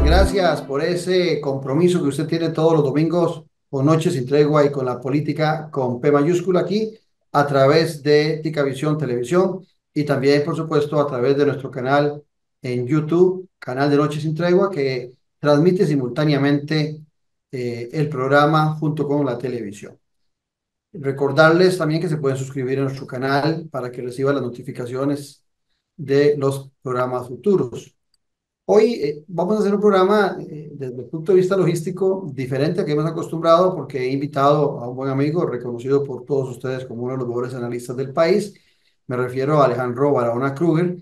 gracias por ese compromiso que usted tiene todos los domingos con Noches sin Tregua y con la política con P mayúscula aquí a través de Ticavisión Televisión y también, por supuesto, a través de nuestro canal en YouTube, canal de Noches sin Tregua, que transmite simultáneamente el programa junto con la televisión. Recordarles también que se pueden suscribir a nuestro canal para que reciban las notificaciones de los programas futuros. Hoy vamos a hacer un programa desde el punto de vista logístico diferente a que hemos acostumbrado porque he invitado a un buen amigo reconocido por todos ustedes como uno de los mejores analistas del país. Me refiero a Alejandro Barahona Kruger,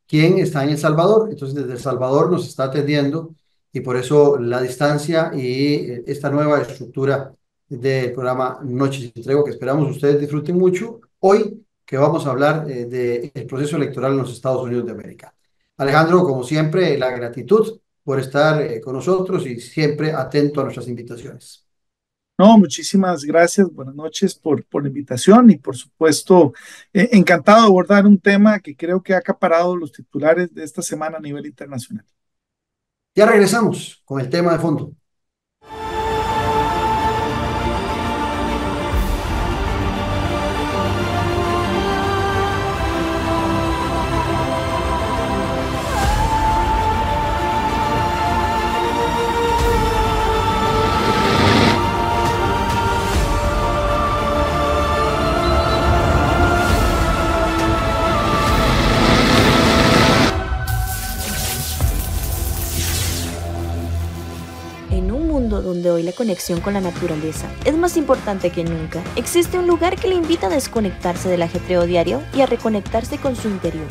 quien está en El Salvador. Entonces desde El Salvador nos está atendiendo y por eso la distancia y esta nueva estructura del programa Noches y Tregua que esperamos ustedes disfruten mucho. Hoy que vamos a hablar del proceso electoral en los Estados Unidos de América. Alejandro, como siempre, la gratitud por estar con nosotros y siempre atento a nuestras invitaciones. No, muchísimas gracias, buenas noches por la invitación y por supuesto, encantado de abordar un tema que creo que ha acaparado los titulares de esta semana a nivel internacional. Ya regresamos con el tema de fondo. En un mundo donde hoy la conexión con la naturaleza es más importante que nunca, existe un lugar que le invita a desconectarse del ajetreo diario y a reconectarse con su interior.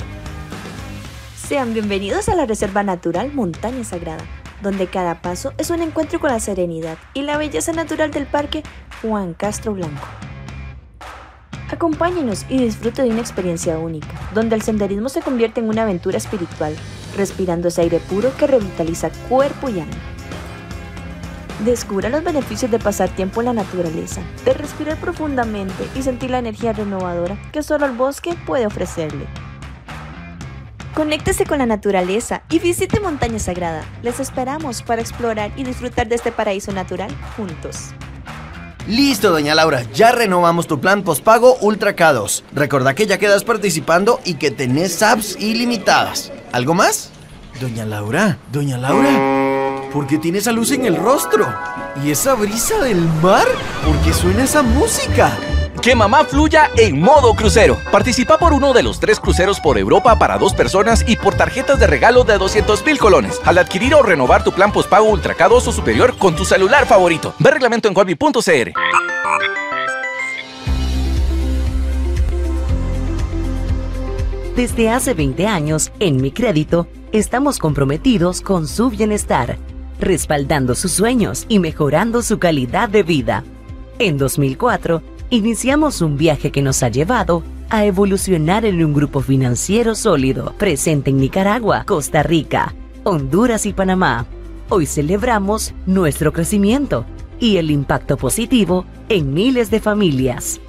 Sean bienvenidos a la Reserva Natural Montaña Sagrada, donde cada paso es un encuentro con la serenidad y la belleza natural del Parque Juan Castro Blanco. Acompáñenos y disfrute de una experiencia única, donde el senderismo se convierte en una aventura espiritual, respirando ese aire puro que revitaliza cuerpo y alma. Descubra los beneficios de pasar tiempo en la naturaleza, de respirar profundamente y sentir la energía renovadora que solo el bosque puede ofrecerle. Conéctese con la naturaleza y visite Montaña Sagrada. Les esperamos para explorar y disfrutar de este paraíso natural juntos. Listo, doña Laura, ya renovamos tu plan postpago Ultra K2. Recordá que ya quedas participando y que tenés apps ilimitadas. ¿Algo más? Doña Laura, ¿por qué tiene esa luz en el rostro? ¿Y esa brisa del mar? ¿Por qué suena esa música? Que mamá fluya en modo crucero. Participa por uno de los 3 cruceros por Europa para 2 personas y por tarjetas de regalo de 200,000 colones al adquirir o renovar tu plan postpago Ultra K2 o superior con tu celular favorito. Ve reglamento en colby.cr. Desde hace 20 años, en Mi Crédito, estamos comprometidos con su bienestar, respaldando sus sueños y mejorando su calidad de vida. En 2004, iniciamos un viaje que nos ha llevado a evolucionar en un grupo financiero sólido, presente en Nicaragua, Costa Rica, Honduras y Panamá. Hoy celebramos nuestro crecimiento y el impacto positivo en miles de familias.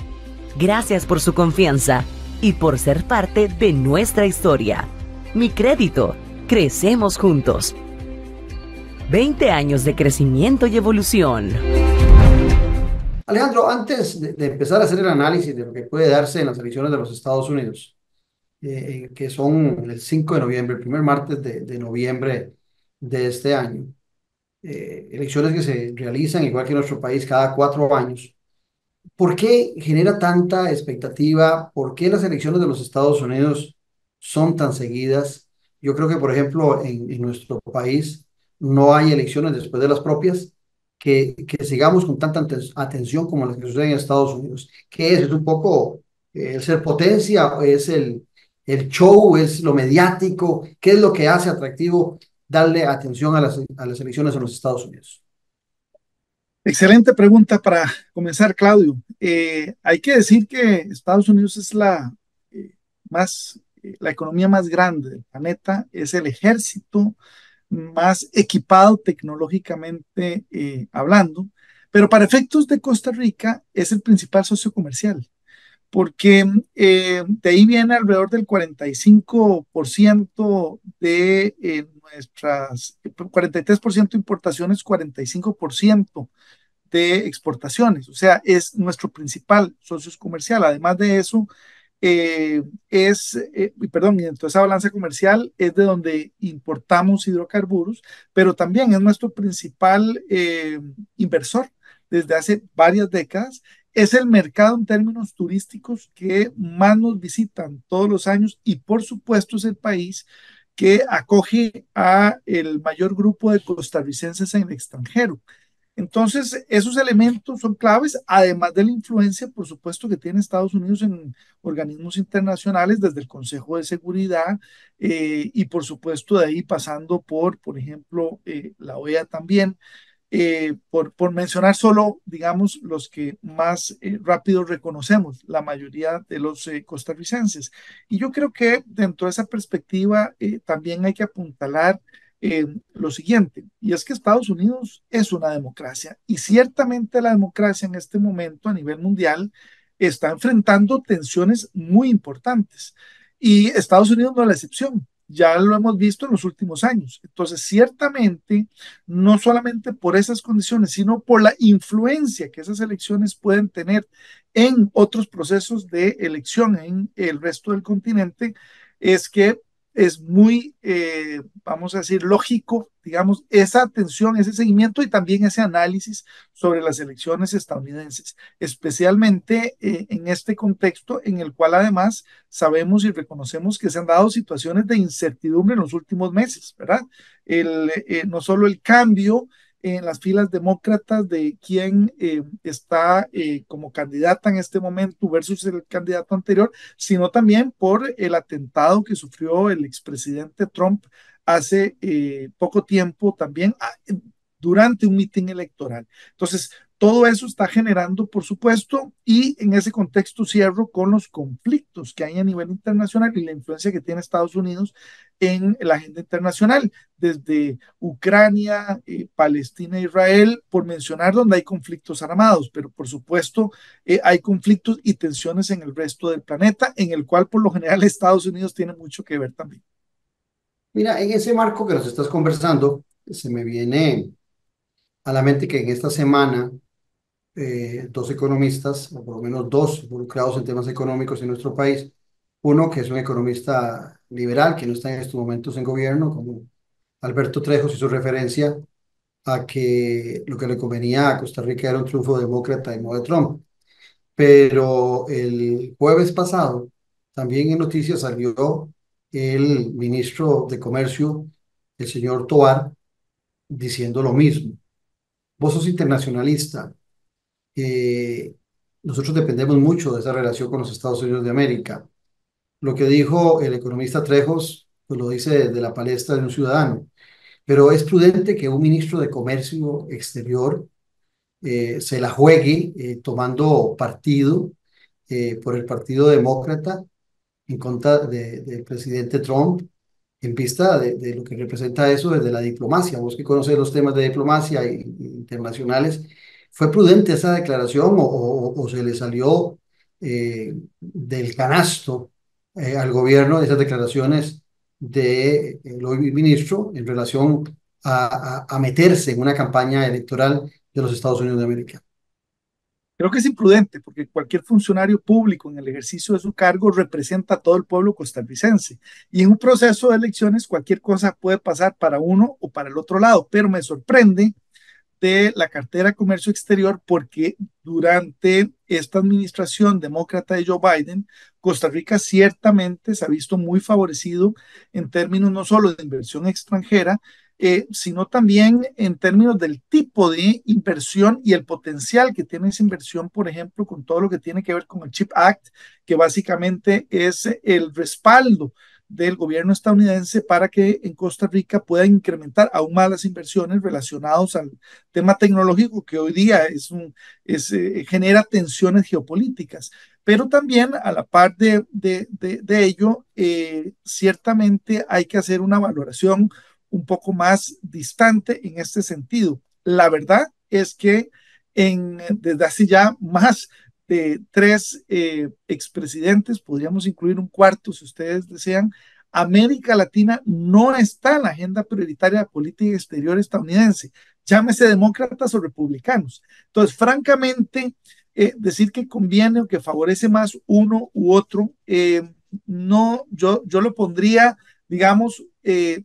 Gracias por su confianza y por ser parte de nuestra historia. Mi Crédito, crecemos juntos. 20 años de crecimiento y evolución. Alejandro, antes de empezar a hacer el análisis de lo que puede darse en las elecciones de los Estados Unidos, que son el 5 de noviembre, el primer martes de noviembre de este año, elecciones que se realizan, igual que en nuestro país, cada 4 años. ¿Por qué genera tanta expectativa? ¿Por qué las elecciones de los Estados Unidos son tan seguidas? Yo creo que, por ejemplo, en nuestro país no hay elecciones después de las propias que sigamos con tanta atención como las que suceden en Estados Unidos. ¿Qué es? ¿Es un poco el ser potencia? ¿Es el show? ¿Es lo mediático? ¿Qué es lo que hace atractivo darle atención a las elecciones en los Estados Unidos? Excelente pregunta para comenzar, Claudio. Hay que decir que Estados Unidos es la economía más grande del planeta, es el ejército más equipado tecnológicamente hablando, pero para efectos de Costa Rica es el principal socio comercial, porque de ahí viene alrededor del 45% de nuestras, 43% importaciones, 45% de exportaciones, o sea, es nuestro principal socio comercial. Además de eso, perdón, y dentro de esa balanza comercial es de donde importamos hidrocarburos, pero también es nuestro principal inversor desde hace varias décadas. Es el mercado en términos turísticos que más nos visitan todos los años y por supuesto es el país que acoge a el mayor grupo de costarricenses en el extranjero. Entonces, esos elementos son claves, además de la influencia, por supuesto, que tiene Estados Unidos en organismos internacionales, desde el Consejo de Seguridad y, por supuesto, de ahí pasando por ejemplo, la OEA también, por mencionar solo, digamos, los que más rápido reconocemos, la mayoría de los costarricenses. Y yo creo que dentro de esa perspectiva también hay que apuntalar lo siguiente, y es que Estados Unidos es una democracia y ciertamente la democracia en este momento a nivel mundial está enfrentando tensiones muy importantes y Estados Unidos no es la excepción. Ya lo hemos visto en los últimos años. Entonces, ciertamente, no solamente por esas condiciones, sino por la influencia que esas elecciones pueden tener en otros procesos de elección en el resto del continente, es que es muy, vamos a decir, lógico, digamos, esa atención, ese seguimiento y también ese análisis sobre las elecciones estadounidenses, especialmente en este contexto en el cual además sabemos y reconocemos que se han dado situaciones de incertidumbre en los últimos meses, ¿verdad? No solo el cambio en las filas demócratas de quién está como candidata en este momento versus el candidato anterior, sino también por el atentado que sufrió el expresidente Trump hace poco tiempo también durante un mitin electoral. Entonces, todo eso está generando, por supuesto, y en ese contexto cierro con los conflictos que hay a nivel internacional y la influencia que tiene Estados Unidos en la agenda internacional, desde Ucrania, Palestina, Israel, por mencionar donde hay conflictos armados, pero por supuesto hay conflictos y tensiones en el resto del planeta, en el cual por lo general Estados Unidos tiene mucho que ver también. Mira, en ese marco que nos estás conversando, se me viene a la mente que en esta semana dos economistas, o por lo menos dos involucrados en temas económicos en nuestro país, uno que es un economista liberal, que no está en estos momentos en gobierno, como Alberto Trejos hizo referencia a que lo que le convenía a Costa Rica era un triunfo demócrata y no de Trump. Pero el jueves pasado, también en noticias salió el ministro de Comercio, el señor Tovar, diciendo lo mismo. Vos sos internacionalista. eh, Nosotros dependemos mucho de esa relación con los Estados Unidos de América. Lo que dijo el economista Trejos, pues lo dice desde la palestra de un ciudadano. Pero es prudente que un ministro de Comercio Exterior se la juegue tomando partido por el Partido Demócrata en contra del presidente Trump, en vista de lo que representa eso desde la diplomacia. Vos que conoces los temas de diplomacia internacionales, ¿fue prudente esa declaración o se le salió del canasto al gobierno esas declaraciones del hoy ministro en relación a meterse en una campaña electoral de los Estados Unidos de América? Creo que es imprudente porque cualquier funcionario público en el ejercicio de su cargo representa a todo el pueblo costarricense y en un proceso de elecciones cualquier cosa puede pasar para uno o para el otro lado, pero me sorprende de la cartera de comercio exterior porque durante esta administración demócrata de Joe Biden, Costa Rica ciertamente se ha visto muy favorecido en términos no solo de inversión extranjera, sino también en términos del tipo de inversión y el potencial que tiene esa inversión, por ejemplo, con todo lo que tiene que ver con el CHIP Act, que básicamente es el respaldo del gobierno estadounidense para que en Costa Rica pueda incrementar aún más las inversiones relacionadas al tema tecnológico que hoy día genera tensiones geopolíticas. Pero también a la par de ello, ciertamente hay que hacer una valoración un poco más distante en este sentido. La verdad es que desde hace ya más de tres expresidentes, podríamos incluir un cuarto si ustedes desean. América Latina no está en la agenda prioritaria de política exterior estadounidense, llámese demócratas o republicanos. Entonces, francamente, decir que conviene o que favorece más uno u otro, no, yo lo pondría, digamos,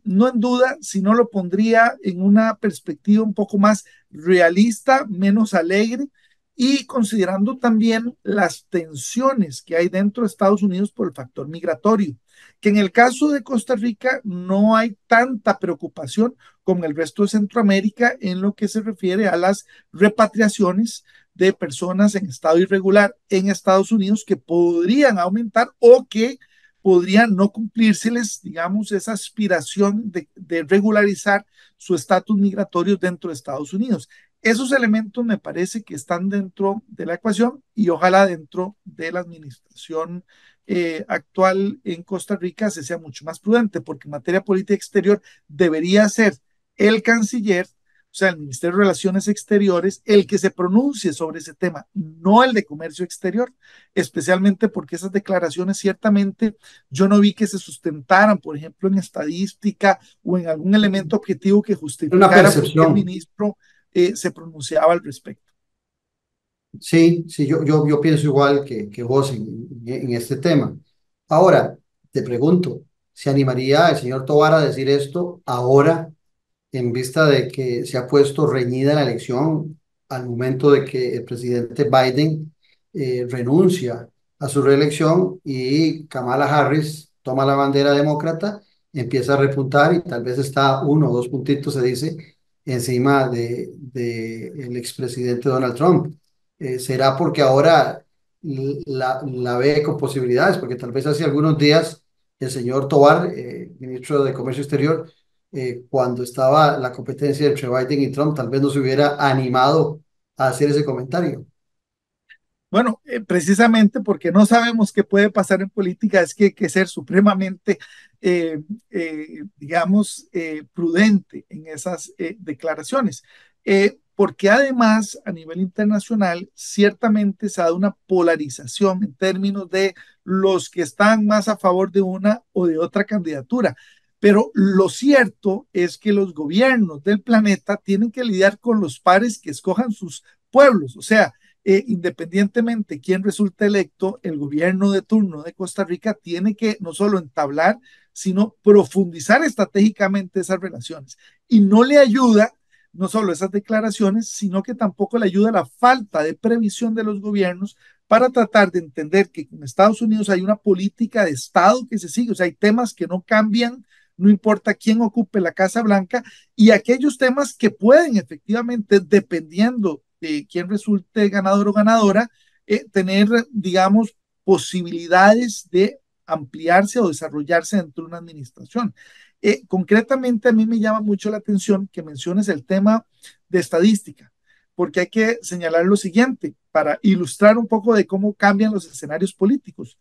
no en duda, sino lo pondría en una perspectiva un poco más realista, menos alegre, y considerando también las tensiones que hay dentro de Estados Unidos por el factor migratorio, que en el caso de Costa Rica no hay tanta preocupación como el resto de Centroamérica en lo que se refiere a las repatriaciones de personas en estado irregular en Estados Unidos que podrían aumentar o que podrían no cumplírseles, digamos, esa aspiración de regularizar su estatus migratorio dentro de Estados Unidos. Esos elementos me parece que están dentro de la ecuación y ojalá dentro de la administración actual en Costa Rica se sea mucho más prudente, porque en materia de política exterior debería ser el canciller, o sea, el Ministerio de Relaciones Exteriores, el que se pronuncie sobre ese tema, no el de comercio exterior, especialmente porque esas declaraciones ciertamente yo no vi que se sustentaran, por ejemplo, en estadística o en algún elemento objetivo que Una justificara por qué el percepción. ministro se pronunciaba al respecto. Sí, sí, yo pienso igual que vos en este tema. Ahora, te pregunto, ¿se animaría el señor Tovar a decir esto ahora, en vista de que se ha puesto reñida la elección al momento de que el presidente Biden renuncia a su reelección y Kamala Harris toma la bandera demócrata, empieza a repuntar y tal vez está uno o dos puntitos, se dice, encima de el expresidente Donald Trump? ¿Será porque ahora la ve con posibilidades? Porque tal vez hace algunos días el señor Tovar, ministro de Comercio Exterior, cuando estaba la competencia entre Biden y Trump, tal vez no se hubiera animado a hacer ese comentario. Bueno, precisamente porque no sabemos qué puede pasar en política, es que hay que ser supremamente, digamos, prudente en esas declaraciones. Porque además, a nivel internacional, ciertamente se ha dado una polarización en términos de los que están más a favor de una o de otra candidatura. Pero lo cierto es que los gobiernos del planeta tienen que lidiar con los pares que escojan sus pueblos. O sea, independientemente de quién resulte electo, el gobierno de turno de Costa Rica tiene que no solo entablar, sino profundizar estratégicamente esas relaciones. Y no le ayuda no solo esas declaraciones, sino que tampoco le ayuda la falta de previsión de los gobiernos para tratar de entender que en Estados Unidos hay una política de Estado que se sigue, o sea, hay temas que no cambian, no importa quién ocupe la Casa Blanca, y aquellos temas que pueden efectivamente, dependiendo de quién resulte ganador o ganadora, tener, digamos, posibilidades de ampliarse o desarrollarse dentro de una administración. Concretamente, a mí me llama mucho la atención que menciones el tema de estadística, porque hay que señalar lo siguiente para ilustrar un poco de cómo cambian los escenarios políticos.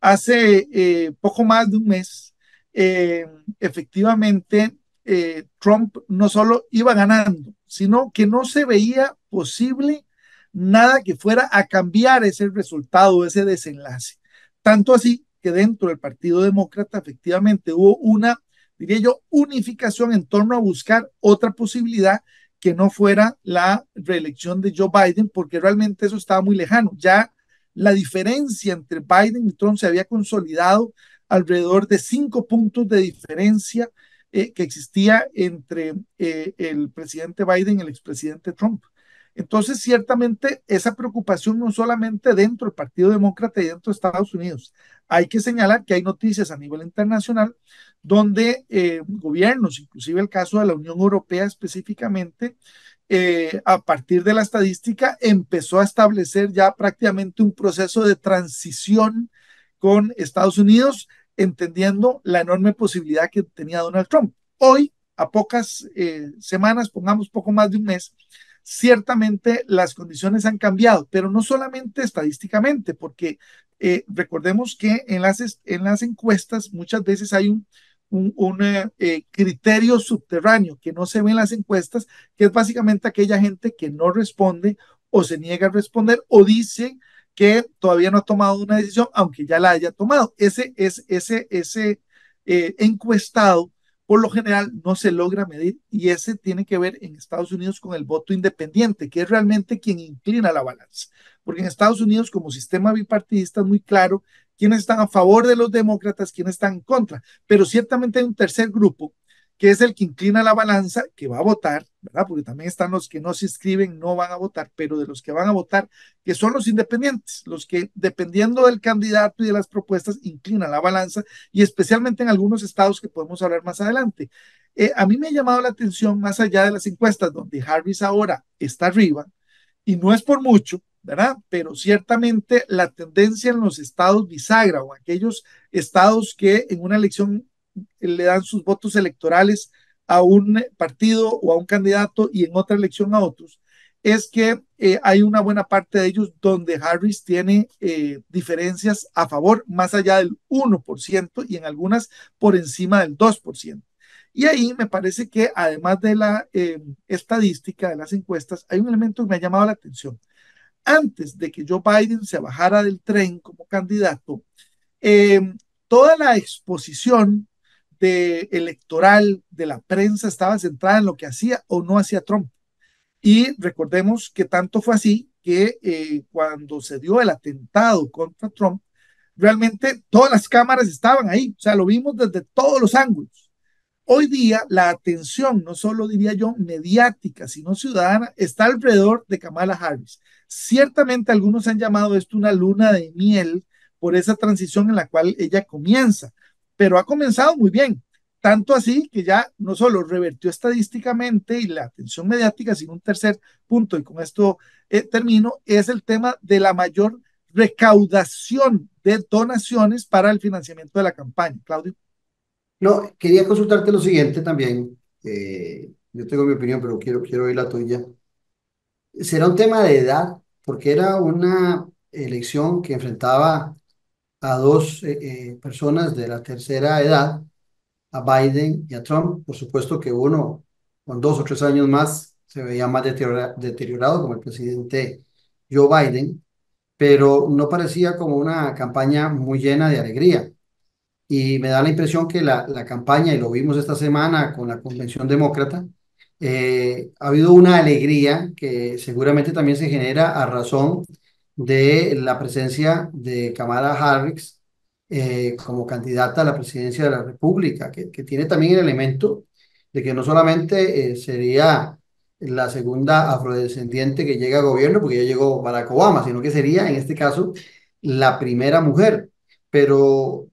Hace poco más de un mes, efectivamente, Trump no solo iba ganando, sino que no se veía posible nada que fuera a cambiar ese resultado, ese desenlace. Tanto así que dentro del Partido Demócrata efectivamente hubo una, diría yo, unificación en torno a buscar otra posibilidad que no fuera la reelección de Joe Biden, porque realmente eso estaba muy lejano. Ya la diferencia entre Biden y Trump se había consolidado alrededor de 5 puntos de diferencia que existía entre el presidente Biden y el expresidente Trump. Entonces, ciertamente, esa preocupación no solamente dentro del Partido Demócrata y dentro de Estados Unidos. Hay que señalar que hay noticias a nivel internacional donde gobiernos, inclusive el caso de la Unión Europea específicamente, a partir de la estadística, empezó a establecer ya prácticamente un proceso de transición con Estados Unidos, entendiendo la enorme posibilidad que tenía Donald Trump. Hoy, a pocas semanas, pongamos poco más de un mes, ciertamente las condiciones han cambiado, pero no solamente estadísticamente, porque recordemos que en las encuestas muchas veces hay un criterio subterráneo que no se ve en las encuestas, que es básicamente aquella gente que no responde o se niega a responder o dice que todavía no ha tomado una decisión, aunque ya la haya tomado. Ese encuestado, por lo general, no se logra medir y ese tiene que ver en Estados Unidos con el voto independiente, que es realmente quien inclina la balanza. Porque en Estados Unidos, como sistema bipartidista, es muy claro quiénes están a favor de los demócratas, quiénes están en contra. Pero ciertamente hay un tercer grupo que es el que inclina la balanza, que va a votar, ¿verdad? Porque también están los que no se inscriben, no van a votar, pero de los que van a votar, que son los independientes, los que dependiendo del candidato y de las propuestas, inclinan la balanza, y especialmente en algunos estados que podemos hablar más adelante. A mí me ha llamado la atención, más allá de las encuestas, donde Harris ahora está arriba, y no es por mucho, ¿verdad? Pero ciertamente la tendencia en los estados bisagra o aquellos estados que en una elección le dan sus votos electorales a un partido o a un candidato y en otra elección a otros, es que hay una buena parte de ellos donde Harris tiene diferencias a favor más allá del 1% y en algunas por encima del 2%. Y ahí me parece que además de la estadística de las encuestas, hay un elemento que me ha llamado la atención. Antes de que Joe Biden se bajara del tren como candidato, eh, toda la exposición electoral de la prensa estaba centrada en lo que hacía o no hacía Trump. Y recordemos que tanto fue así que cuando se dio el atentado contra Trump, realmente todas las cámaras estaban ahí, o sea, lo vimos desde todos los ángulos. Hoy día la atención, no solo diría yo mediática, sino ciudadana, está alrededor de Kamala Harris. Ciertamente algunos han llamado esto una luna de miel por esa transición en la cual ella comienza, pero ha comenzado muy bien. Tanto así que ya no solo revertió estadísticamente y la atención mediática, sino un tercer punto, y con esto termino, es el tema de la mayor recaudación de donaciones para el financiamiento de la campaña. Claudio. No, quería consultarte lo siguiente también. Yo tengo mi opinión, pero quiero oír la tuya. ¿Será un tema de edad? Porque era una elección que enfrentaba a dos personas de la tercera edad, a Biden y a Trump. Por supuesto que uno con 2 o 3 años más se veía más deteriorado como el presidente Joe Biden, pero no parecía como una campaña muy llena de alegría. Y me da la impresión que la campaña, y lo vimos esta semana con la convención demócrata, ha habido una alegría que seguramente también se genera a razón de la presencia de Kamala Harris como candidata a la presidencia de la República, que tiene también el elemento de que no solamente sería la segunda afrodescendiente que llega a gobierno, porque ya llegó Barack Obama, sino que sería en este caso la primera mujer. Pero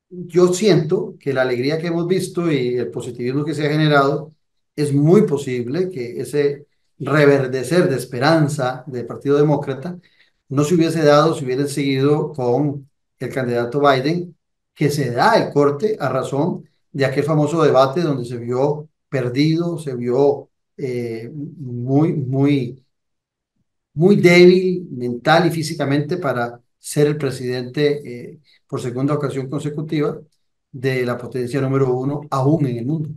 yo siento que la alegría que hemos visto y el positivismo que se ha generado es muy posible que ese reverdecer de esperanza del Partido Demócrata no se hubiese dado si hubieran seguido con el candidato Biden, que se da el corte a razón de aquel famoso debate donde se vio perdido, se vio muy débil mental y físicamente para ser el presidente por segunda ocasión consecutiva de la potencia número uno aún en el mundo.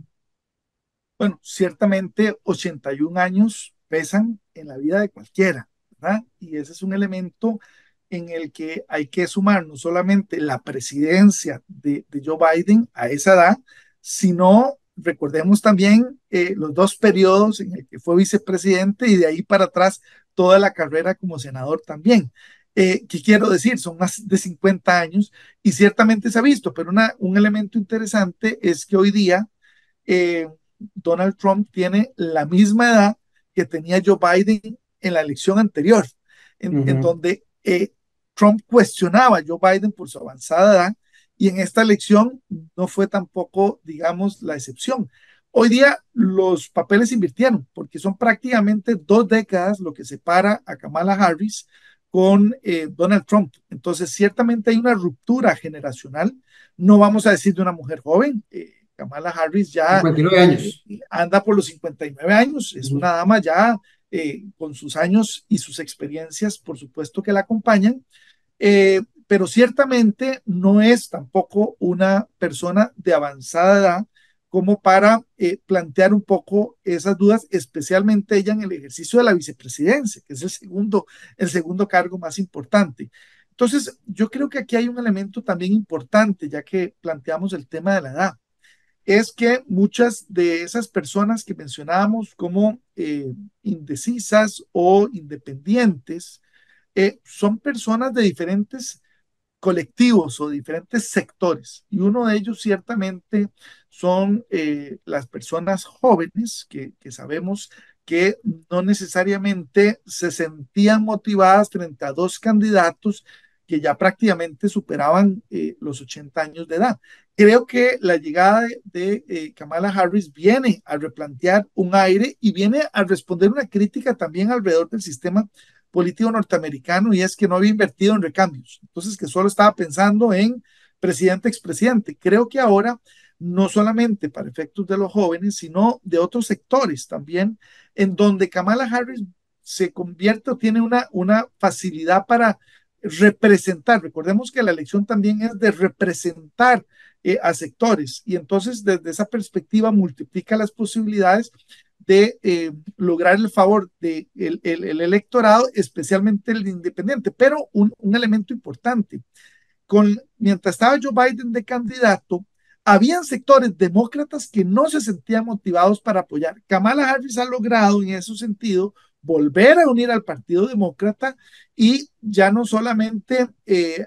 Bueno, ciertamente 81 años pesan en la vida de cualquiera, ¿verdad? Y ese es un elemento en el que hay que sumar no solamente la presidencia de Joe Biden a esa edad, sino recordemos también los dos periodos en el que fue vicepresidente y de ahí para atrás toda la carrera como senador también. ¿Qué quiero decir? Son más de 50 años y ciertamente se ha visto, pero un elemento interesante es que hoy día eh, Donald Trump tiene la misma edad que tenía Joe Biden en la elección anterior, en donde Trump cuestionaba a Joe Biden por su avanzada edad y en esta elección no fue tampoco, digamos, la excepción. Hoy día los papeles se invirtieron porque son prácticamente 2 décadas lo que separa a Kamala Harris con Donald Trump. Entonces, ciertamente hay una ruptura generacional. No vamos a decir de una mujer joven. Kamala Harris ya 59 años. anda por los 59 años, es una dama ya con sus años y sus experiencias, por supuesto que la acompañan, pero ciertamente no es tampoco una persona de avanzada edad como para plantear un poco esas dudas, especialmente ella en el ejercicio de la vicepresidencia, que es el segundo cargo más importante. Entonces, yo creo que aquí hay un elemento también importante, ya que planteamos el tema de la edad, es que muchas de esas personas que mencionábamos como indecisas o independientes, son personas de diferentes colectivos o diferentes sectores. Y uno de ellos ciertamente son las personas jóvenes que sabemos que no necesariamente se sentían motivadas frente a dos candidatos que ya prácticamente superaban los 80 años de edad. Creo que la llegada de Kamala Harris viene a replantear un aire y viene a responder una crítica también alrededor del sistema político norteamericano, y es que no había invertido en recambios, entonces que solo estaba pensando en presidente, expresidente. Creo que ahora, no solamente para efectos de los jóvenes, sino de otros sectores también, en donde Kamala Harris se convierte o tiene una facilidad para representar. Recordemos que la elección también es de representar a sectores, y entonces desde esa perspectiva multiplica las posibilidades de lograr el favor del el electorado, especialmente el independiente. Pero un elemento importante, mientras estaba Joe Biden de candidato, habían sectores demócratas que no se sentían motivados para apoyar. Kamala Harris ha logrado en ese sentido volver a unir al Partido Demócrata y ya no solamente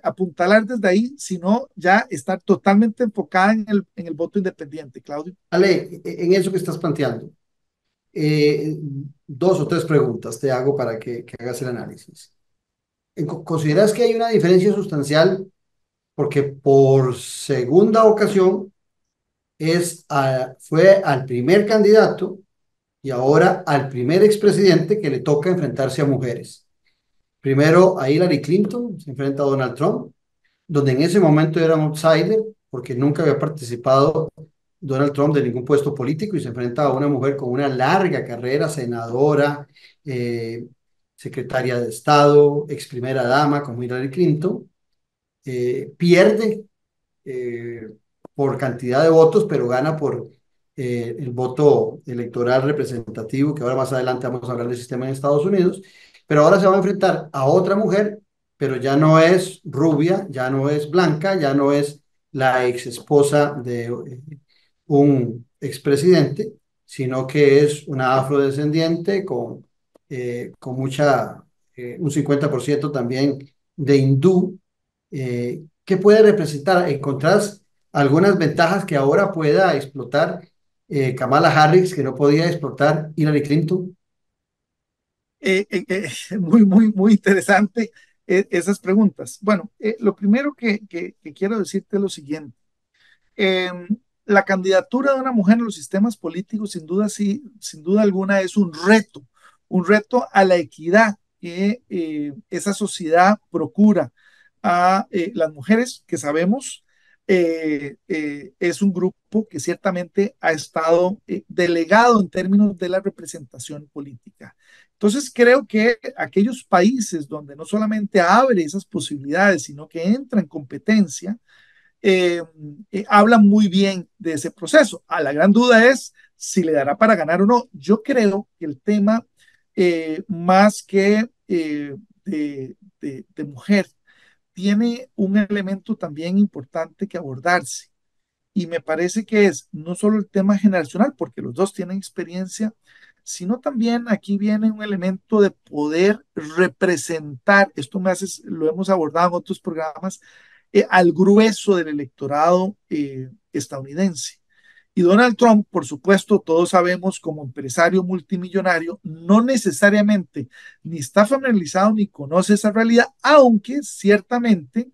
apuntalar desde ahí, sino ya estar totalmente enfocada en el voto independiente. Claudio. Ale, en eso que estás planteando, eh, dos o tres preguntas te hago para que hagas el análisis. ¿Consideras que hay una diferencia sustancial? Porque por segunda ocasión fue al primer candidato y ahora al primer expresidente que le toca enfrentarse a mujeres. Primero a Hillary Clinton, se enfrenta a Donald Trump, donde en ese momento era un outsider porque nunca había participado Donald Trump de ningún puesto político, y se enfrenta a una mujer con una larga carrera, senadora, eh, secretaria de Estado, ex primera dama como Hillary Clinton. Pierde eh, por cantidad de votos, pero gana por el voto electoral representativo, que ahora más adelante vamos a hablar del sistema en Estados Unidos. Pero ahora se va a enfrentar a otra mujer, pero ya no es rubia, ya no es blanca, ya no es la ex esposa de un expresidente, sino que es una afrodescendiente con un 50% también de hindú. ¿Qué puede representar? ¿Encontrás algunas ventajas que ahora pueda explotar Kamala Harris que no podía explotar Hillary Clinton? Muy interesante esas preguntas. Bueno, lo primero que quiero decirte es lo siguiente. Eh, la candidatura de una mujer en los sistemas políticos, sin duda, sí, sin duda alguna, es un reto a la equidad que esa sociedad procura a las mujeres, que sabemos es un grupo que ciertamente ha estado delegado en términos de la representación política. Entonces, creo que aquellos países donde no solamente abre esas posibilidades, sino que entra en competencia, hablan muy bien de ese proceso. La gran duda es si le dará para ganar o no. Yo creo que el tema, más que de mujer, tiene un elemento también importante que abordarse. Y me parece que es no solo el tema generacional, porque los dos tienen experiencia, sino también aquí viene un elemento de poder representar, esto lo hemos abordado en otros programas, al grueso del electorado estadounidense. Y Donald Trump, por supuesto, todos sabemos, como empresario multimillonario, no necesariamente ni está familiarizado ni conoce esa realidad, aunque ciertamente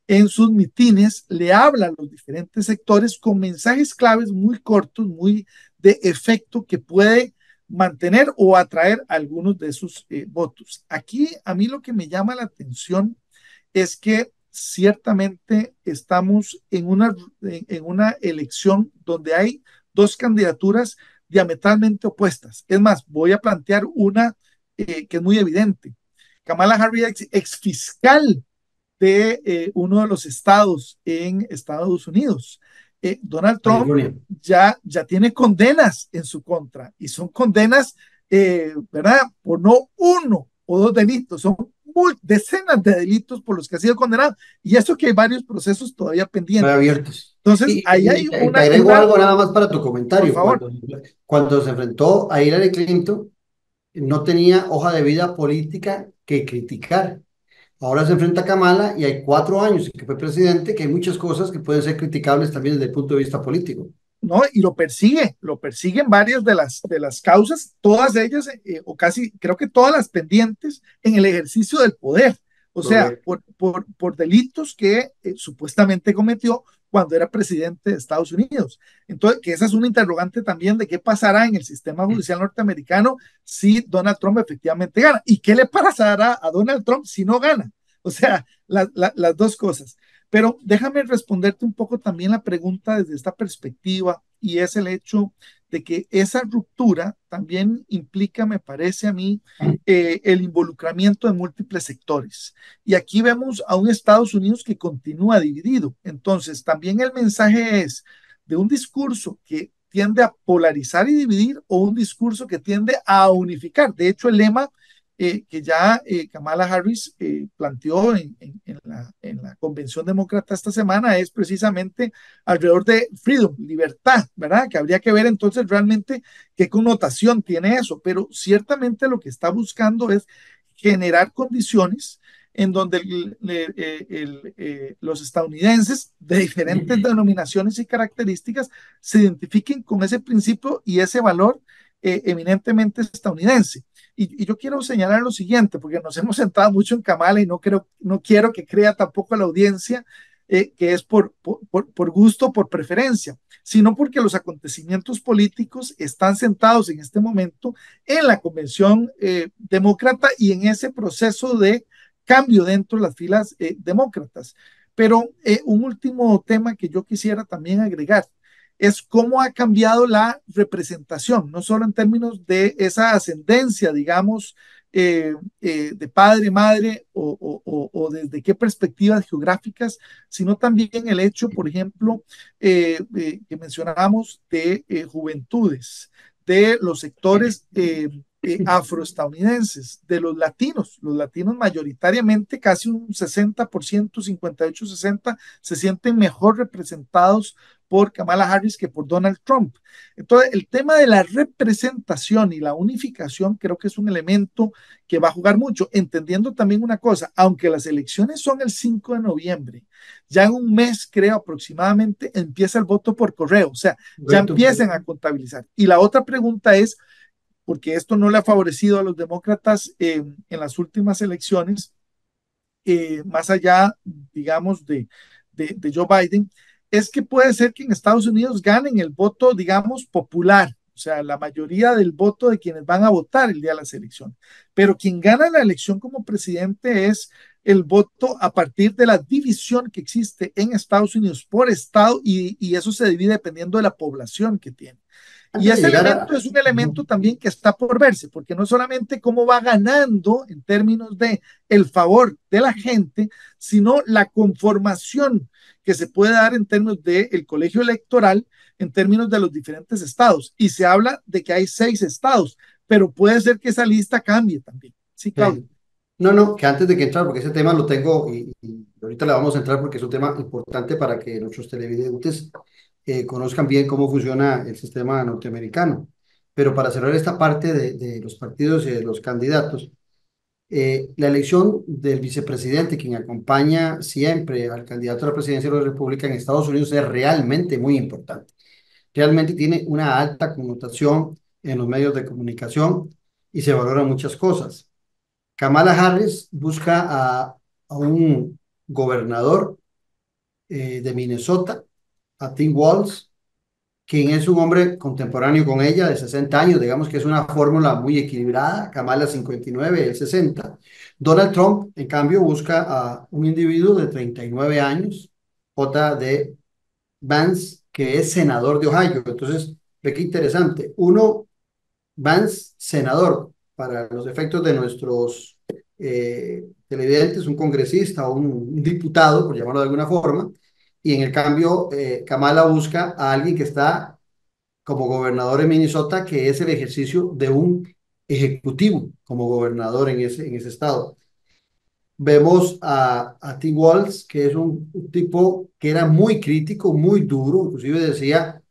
en sus mitines le habla a los diferentes sectores con mensajes claves muy cortos, muy de efecto, que puede mantener o atraer algunos de sus votos. Aquí a mí lo que me llama la atención es que ciertamente estamos en una elección donde hay dos candidaturas diametralmente opuestas. Es más, voy a plantear una que es muy evidente. Kamala Harris, ex fiscal de uno de los estados en Estados Unidos, Donald Trump California. ya tiene condenas en su contra y son condenas, ¿verdad? Por no uno o dos delitos, son decenas de delitos por los que ha sido condenado y eso que hay varios procesos todavía pendientes. Abiertos. Entonces, ahí hay Te agrego algo nada más para tu por comentario. favor, Cuando se enfrentó a Hillary Clinton, no tenía hoja de vida política que criticar. Ahora se enfrenta a Kamala y hay 4 años que fue presidente, que hay muchas cosas que pueden ser criticables también desde el punto de vista político. ¿no? Y lo persiguen varias de las causas, todas ellas, o casi, creo que todas las pendientes en el ejercicio del poder, o sea, Correcto. por delitos que supuestamente cometió cuando era presidente de Estados Unidos. Entonces, que esa es una interrogante también de qué pasará en el sistema judicial norteamericano si Donald Trump efectivamente gana. ¿Y qué le pasará a Donald Trump si no gana? O sea, las dos cosas. Pero déjame responderte un poco también la pregunta desde esta perspectiva y es el hecho de que esa ruptura también implica, me parece a mí, el involucramiento de múltiples sectores. Y aquí vemos a un Estados Unidos que continúa dividido. Entonces, también el mensaje es de un discurso que tiende a polarizar y dividir o un discurso que tiende a unificar. De hecho, el lema que ya Kamala Harris planteó en la convención demócrata esta semana es precisamente alrededor de freedom, libertad, ¿verdad? Que habría que ver entonces realmente qué connotación tiene eso, pero ciertamente lo que está buscando es generar condiciones en donde los estadounidenses de diferentes denominaciones y características se identifiquen con ese principio y ese valor eminentemente estadounidense. Y yo quiero señalar lo siguiente, porque nos hemos centrado mucho en Kamala y no quiero que crea tampoco a la audiencia que es por gusto, por preferencia, sino porque los acontecimientos políticos están sentados en este momento en la convención demócrata y en ese proceso de cambio dentro de las filas demócratas. Pero un último tema que yo quisiera también agregar es cómo ha cambiado la representación, no solo en términos de esa ascendencia, digamos, de padre, madre o desde qué perspectivas geográficas, sino también el hecho, por ejemplo, que mencionábamos de juventudes, de los sectores afroestadounidenses, de los latinos mayoritariamente, casi un 60%, 58, 60, se sienten mejor representados por Kamala Harris que por Donald Trump. Entonces, el tema de la representación y la unificación creo que es un elemento que va a jugar mucho, entendiendo también una cosa, aunque las elecciones son el 5 de noviembre, ya en un mes, creo aproximadamente, empieza el voto por correo, o sea, ya Correcto. empiezan a contabilizar. Y la otra pregunta es, porque esto no le ha favorecido a los demócratas en las últimas elecciones, más allá, digamos, de Joe Biden, es que puede ser que en Estados Unidos ganen el voto, digamos, popular, o sea, la mayoría del voto de quienes van a votar el día de las elecciones. Pero quien gana la elección como presidente es el voto a partir de la división que existe en Estados Unidos por estado y eso se divide dependiendo de la población que tiene. Y Antes de ese llegar elemento es un elemento también que está por verse, porque no solamente cómo va ganando en términos de el favor de la gente, sino la conformación que se puede dar en términos del colegio electoral, en términos de los diferentes estados. Y se habla de que hay 6 estados, pero puede ser que esa lista cambie también. Sí, Claudio. No, no, que antes de que entrar, porque ese tema lo tengo y ahorita le vamos a entrar porque es un tema importante para que nuestros televidentes conozcan bien cómo funciona el sistema norteamericano. Pero para cerrar esta parte de los partidos y de los candidatos, la elección del vicepresidente, quien acompaña siempre al candidato a la presidencia de la República en Estados Unidos, es realmente muy importante. Realmente tiene una alta connotación en los medios de comunicación y se valoran muchas cosas. Kamala Harris busca a un gobernador de Minnesota, a Tim Walz, quien es un hombre contemporáneo con ella, de 60 años, digamos que es una fórmula muy equilibrada, Kamala 59, él 60. Donald Trump, en cambio, busca a un individuo de 39 años, J.D. Vance, que es senador de Ohio. Entonces, ve qué interesante. Uno, Vance, senador, para los efectos de nuestros televidentes, un congresista o un diputado, por llamarlo de alguna forma, y en el cambio Kamala busca a alguien que está como gobernador en Minnesota, que es el ejercicio de un ejecutivo como gobernador en ese estado. Vemos a Tim Walz, que es un tipo que era muy crítico, muy duro, inclusive decía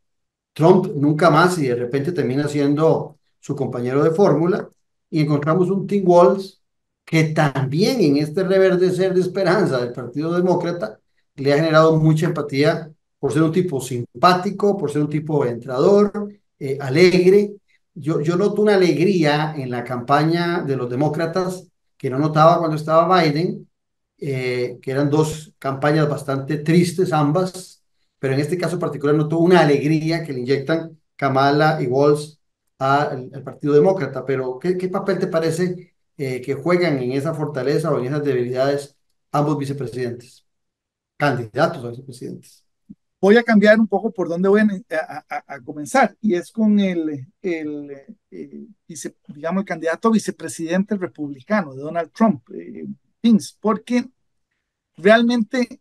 Trump nunca más y de repente termina siendo su compañero de fórmula. Y encontramos un Tim Walz que también en este reverdecer de esperanza del Partido Demócrata le ha generado mucha empatía por ser un tipo simpático, por ser un tipo entrador, alegre. Yo noto una alegría en la campaña de los demócratas que no notaba cuando estaba Biden, que eran dos campañas bastante tristes ambas, pero en este caso particular noto una alegría que le inyectan Kamala y Walz al Partido Demócrata. Pero ¿qué papel te parece que juegan en esa fortaleza o en esas debilidades ambos vicepresidentes, candidatos a vicepresidentes? Voy a cambiar un poco por dónde voy a comenzar, y es con digamos, el candidato a vicepresidente republicano de Donald Trump, Pence, porque realmente,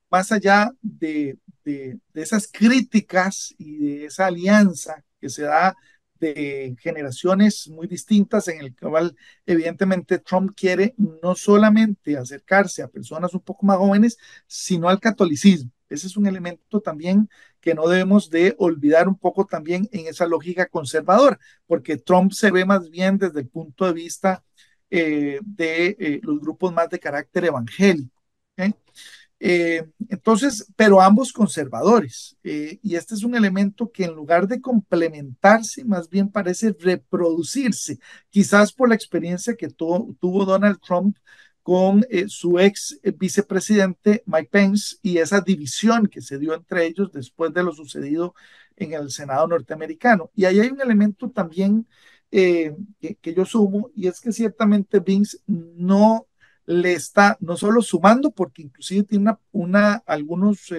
más allá de esas críticas y de esa alianza que se da de generaciones muy distintas, en el cual evidentemente Trump quiere no solamente acercarse a personas un poco más jóvenes, sino al catolicismo. Ese es un elemento también que no debemos de olvidar un poco también en esa lógica conservadora, porque Trump se ve más bien desde el punto de vista de los grupos más de carácter evangélico. ¿Okay? Entonces, pero ambos conservadores. Y este es un elemento que en lugar de complementarse, más bien parece reproducirse, quizás por la experiencia que tuvo Donald Trump con su ex vicepresidente Mike Pence y esa división que se dio entre ellos después de lo sucedido en el Senado norteamericano. Y ahí hay un elemento también que yo sumo, y es que ciertamente Pence no le está no solo sumando, porque inclusive tiene algunas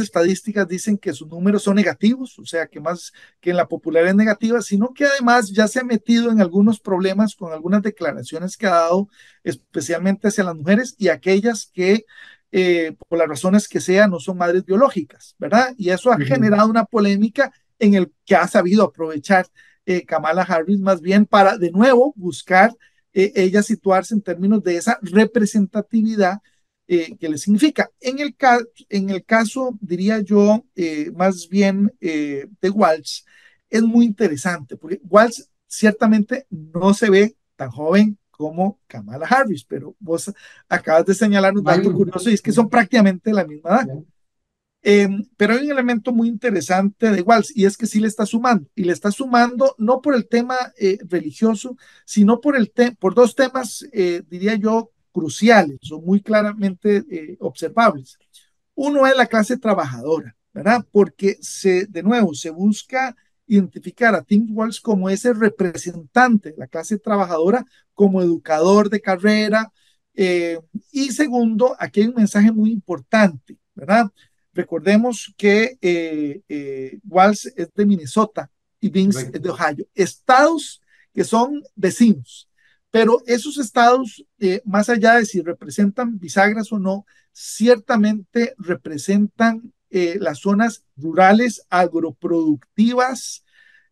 estadísticas dicen que sus números son negativos, o sea que más que en la popularidad es negativa, sino que además ya se ha metido en algunos problemas con algunas declaraciones que ha dado, especialmente hacia las mujeres y aquellas que por las razones que sea no son madres biológicas, ¿verdad? Y eso ha generado una polémica en el que ha sabido aprovechar Kamala Harris más bien para de nuevo buscar ella situarse en términos de esa representatividad que le significa. En el caso, diría yo, más bien de Walz, es muy interesante, porque Walz ciertamente no se ve tan joven como Kamala Harris, pero vos acabas de señalar un dato curioso y es que son prácticamente la misma edad. Pero hay un elemento muy interesante de Walz y es que sí le está sumando, y le está sumando no por el tema religioso, sino por dos temas, diría yo, cruciales o muy claramente observables. Uno es la clase trabajadora, ¿verdad? Porque de nuevo se busca identificar a Tim Walz como ese representante de la clase trabajadora, como educador de carrera. Y segundo, aquí hay un mensaje muy importante, ¿verdad? Recordemos que Walz es de Minnesota y Vince es de Ohio, estados que son vecinos, pero esos estados, más allá de si representan bisagras o no, ciertamente representan las zonas rurales, agroproductivas,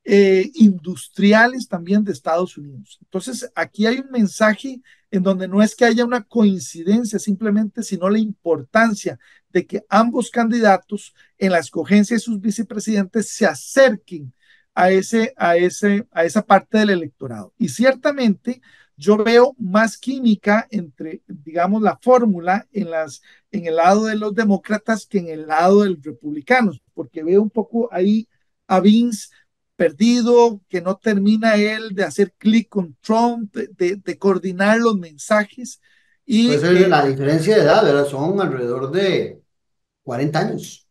industriales también de Estados Unidos. Entonces, aquí hay un mensaje en donde no es que haya una coincidencia simplemente, sino la importancia de que ambos candidatos en la escogencia de sus vicepresidentes se acerquen a esa parte del electorado. Y ciertamente yo veo más química entre, digamos, la fórmula en el lado de los demócratas que en el lado de los republicanos, porque veo un poco ahí a Vince perdido, que no termina él de hacer clic con Trump, de coordinar los mensajes. Y, puede ser la diferencia de edad, ¿verdad? Son alrededor de 40 años.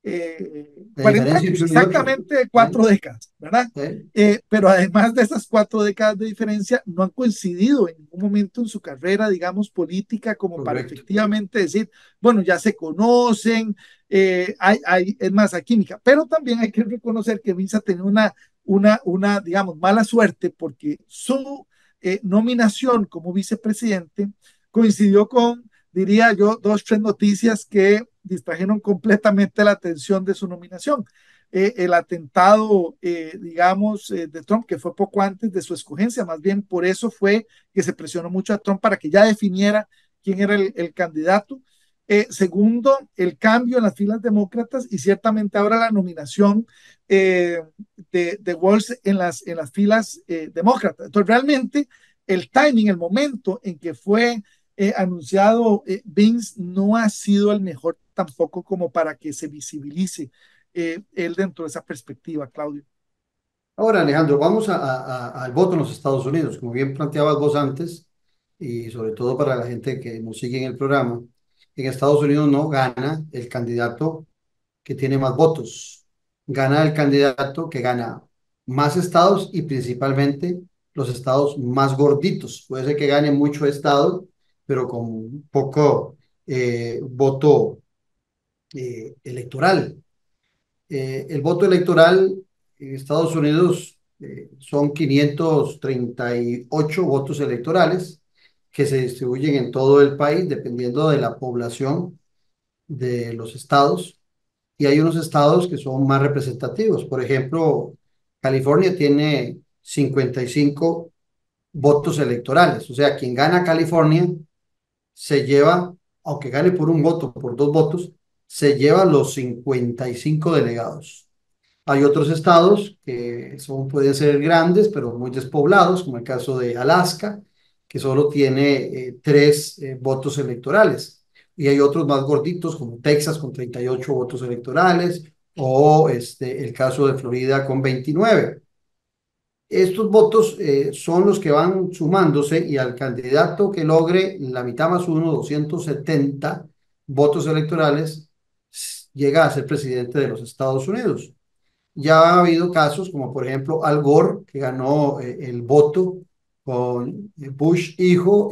40 años, exactamente 4 décadas, ¿verdad? Sí. Pero además de esas 4 décadas de diferencia, no han coincidido en ningún momento en su carrera, digamos, política, como Correcto. para efectivamente decir, bueno, ya se conocen, es más, hay química. Pero también hay que reconocer que Vince ha tenido una digamos, mala suerte, porque su nominación como vicepresidente coincidió con, diría yo, 2, 3 noticias que distrajeron completamente la atención de su nominación. El atentado, digamos, de Trump, que fue poco antes de su escogencia, más bien por eso fue que se presionó mucho a Trump para que ya definiera quién era el candidato. Segundo, el cambio en las filas demócratas y ciertamente ahora la nominación de Walz en las filas demócratas. Entonces, realmente el timing, el momento en que fue anunciado Vince no ha sido el mejor tampoco como para que se visibilice él dentro de esa perspectiva, Claudio. Ahora, Alejandro, vamos al voto en los Estados Unidos. Como bien planteabas vos antes, y sobre todo para la gente que nos sigue en el programa, en Estados Unidos no gana el candidato que tiene más votos. Gana el candidato que gana más estados y principalmente los estados más gorditos. Puede ser que gane mucho estado, pero con poco voto electoral. El voto electoral en Estados Unidos son 538 votos electorales que se distribuyen en todo el país dependiendo de la población de los estados. Y hay unos estados que son más representativos. Por ejemplo, California tiene 55 votos electorales. O sea, quien gana California se lleva, aunque gane por un voto, por dos votos, se lleva los 55 delegados. Hay otros estados que son, pueden ser grandes, pero muy despoblados, como el caso de Alaska, que solo tiene tres votos electorales. Y hay otros más gorditos, como Texas, con 38 votos electorales, o el caso de Florida, con 29. Estos votos son los que van sumándose y al candidato que logre la mitad más uno, 270 votos electorales, llega a ser presidente de los Estados Unidos. Ya ha habido casos como por ejemplo Al Gore, que ganó el voto con Bush hijo,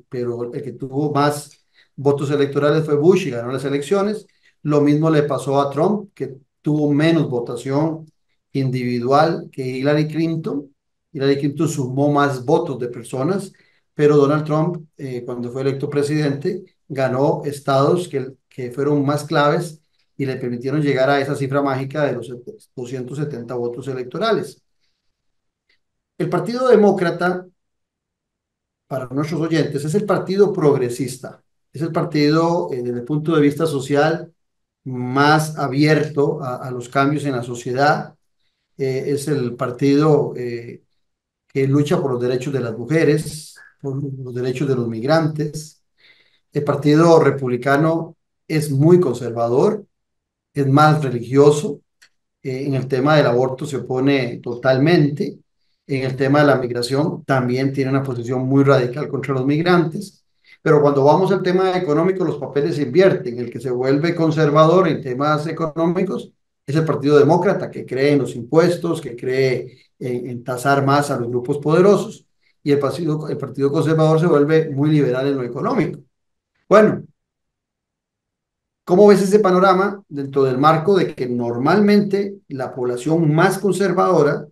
pero el que tuvo más votos electorales fue Bush y ganó las elecciones. Lo mismo le pasó a Trump, que tuvo menos votación individual que Hillary Clinton. Hillary Clinton sumó más votos de personas, pero Donald Trump, cuando fue electo presidente, ganó estados que fueron más claves y le permitieron llegar a esa cifra mágica de los 270 votos electorales. El Partido Demócrata, para nuestros oyentes, es el partido progresista, es el partido desde el punto de vista social más abierto a los cambios en la sociedad, es el partido que lucha por los derechos de las mujeres, por los derechos de los migrantes. El Partido Republicano es muy conservador, es más religioso. En el tema del aborto se opone totalmente. En el tema de la migración también tiene una posición muy radical contra los migrantes. Pero cuando vamos al tema económico, los papeles se invierten. El que se vuelve conservador en temas económicos es el Partido Demócrata, que cree en los impuestos, que cree en tasar más a los grupos poderosos. Y el partido Conservador se vuelve muy liberal en lo económico. Bueno, ¿cómo ves ese panorama dentro del marco de que normalmente la población más conservadora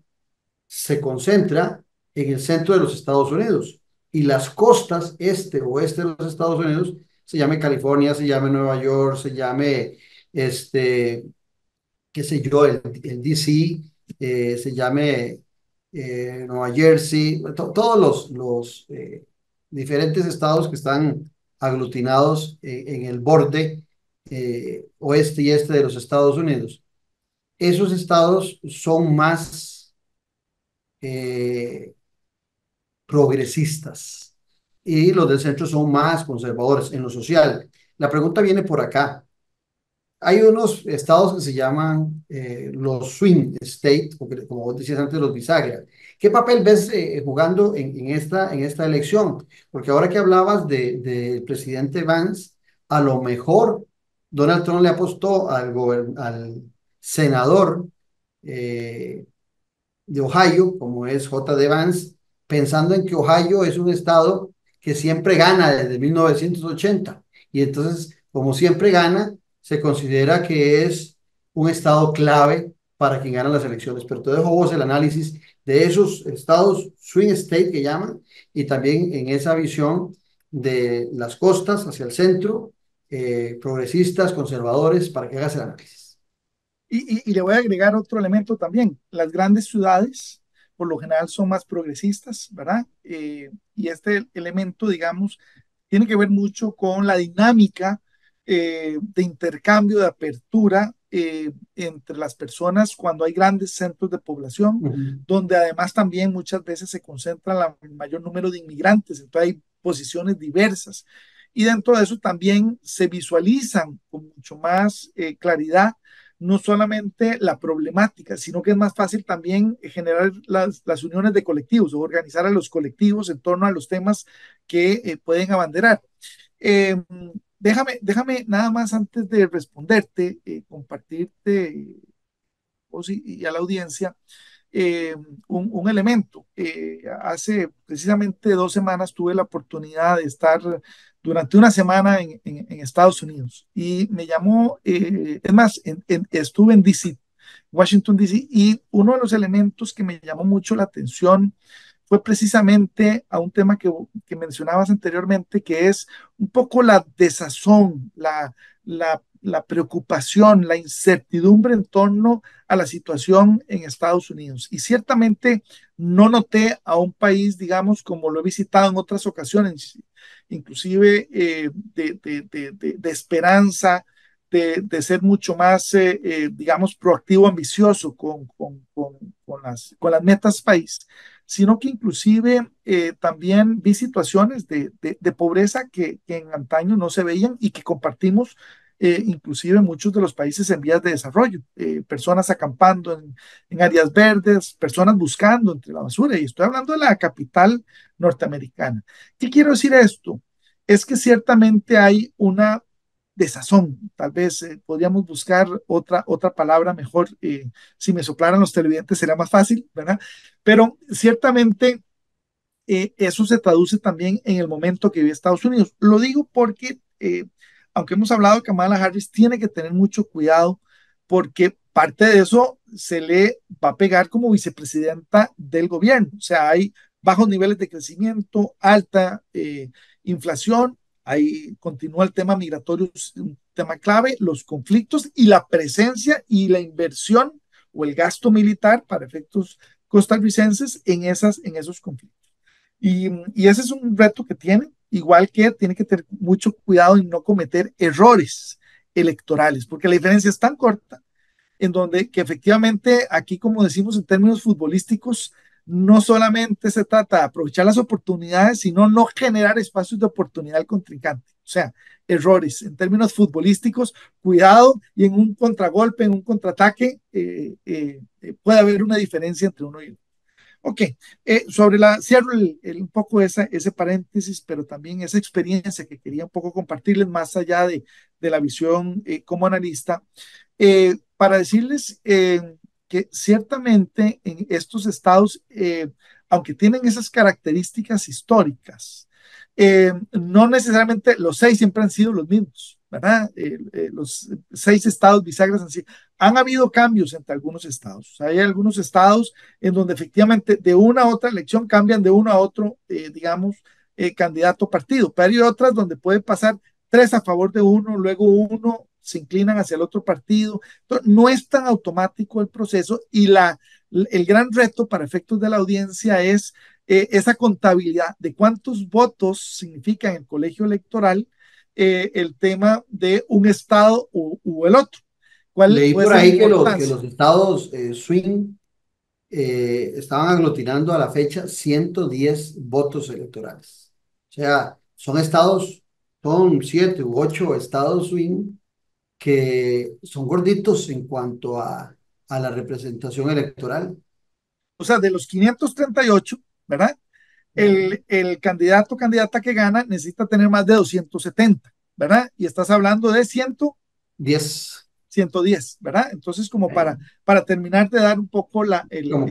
se concentra en el centro de los Estados Unidos y las costas oeste de los Estados Unidos, se llame California, se llame Nueva York, se llame, qué sé yo, el DC, se llame Nueva Jersey, todos los diferentes estados que están aglutinados en el borde oeste y este de los Estados Unidos. Esos estados son más progresistas y los del centro son más conservadores en lo social. La pregunta viene por acá. Hay unos estados que se llaman los swing state, como vos decías antes, los bisagra. ¿Qué papel ves jugando en esta elección? Porque ahora que hablabas del presidente Vance, a lo mejor Donald Trump le apostó al senador eh, de Ohio, como es J.D. Vance, pensando en que Ohio es un estado que siempre gana desde 1980. Y entonces, como siempre gana, se considera que es un estado clave para quien gana las elecciones. Pero te dejo vos el análisis de esos estados swing state que llaman y también en esa visión de las costas hacia el centro, progresistas, conservadores, para que hagas el análisis. Y le voy a agregar otro elemento también. Las grandes ciudades, por lo general, son más progresistas, ¿verdad? Y este elemento, digamos, tiene que ver mucho con la dinámica de intercambio, de apertura entre las personas cuando hay grandes centros de población, donde además también muchas veces se concentra el mayor número de inmigrantes, entonces hay posiciones diversas. Y dentro de eso también se visualizan con mucho más claridad no solamente la problemática, sino que es más fácil también generar las uniones de colectivos o organizar a los colectivos en torno a los temas que pueden abanderar. Eh, déjame nada más antes de responderte, compartirte vos y a la audiencia un elemento. Hace precisamente 2 semanas tuve la oportunidad de estar durante una semana en Estados Unidos y me llamó, es más, estuve en DC, Washington, D.C., y uno de los elementos que me llamó mucho la atención fue precisamente a un tema que mencionabas anteriormente, que es un poco la desazón, la preocupación, la incertidumbre en torno a la situación en Estados Unidos. Y ciertamente no noté a un país, digamos, como lo he visitado en otras ocasiones, inclusive de esperanza, de ser mucho más, digamos, proactivo, ambicioso con las metas país, sino que inclusive también vi situaciones de pobreza que en antaño no se veían y que compartimos inclusive en muchos de los países en vías de desarrollo, personas acampando en áreas verdes, personas buscando entre la basura, y estoy hablando de la capital norteamericana. ¿Qué quiero decir esto? Es que ciertamente hay una desazón, tal vez podríamos buscar otra palabra mejor, si me soplaran los televidentes sería más fácil, ¿verdad? Pero ciertamente eso se traduce también en el momento que vive Estados Unidos. Lo digo porque, aunque hemos hablado de Kamala Harris, tiene que tener mucho cuidado porque parte de eso se le va a pegar como vicepresidenta del gobierno. O sea, hay bajos niveles de crecimiento, alta inflación, ahí continúa el tema migratorio, un tema clave, los conflictos y la presencia y la inversión o el gasto militar para efectos costarricenses en esos conflictos. Y ese es un reto que tiene, igual que tiene que tener mucho cuidado en no cometer errores electorales, porque la diferencia es tan corta en donde que efectivamente aquí, como decimos en términos futbolísticos, no solamente se trata de aprovechar las oportunidades, sino no generar espacios de oportunidad al contrincante. O sea, errores en términos futbolísticos, cuidado, y en un contragolpe, en un contraataque, puede haber una diferencia entre uno y otro. Ok, cierro un poco ese paréntesis, pero también esa experiencia que quería un poco compartirles más allá de la visión como analista, para decirles que ciertamente en estos estados, aunque tienen esas características históricas, no necesariamente los 6 siempre han sido los mismos, ¿verdad? Los 6 estados bisagras han habido cambios entre algunos estados. O sea, hay algunos estados en donde efectivamente de una a otra elección cambian de uno a otro, digamos, candidato partido, pero hay otras donde puede pasar 3 a favor de uno, luego uno se inclinan hacia el otro partido. Entonces, no es tan automático el proceso y el gran reto para efectos de la audiencia es esa contabilidad de cuántos votos significa en el colegio electoral el tema de un estado u el otro. Leí por ahí que los estados swing estaban aglutinando a la fecha 110 votos electorales. O sea, son 7 u 8 estados swing que son gorditos en cuanto a la representación electoral. O sea, de los 538, ¿verdad? El candidato o candidata que gana necesita tener más de 270, ¿verdad? Y estás hablando de 110, ¿verdad? Entonces, como para terminar de dar un poco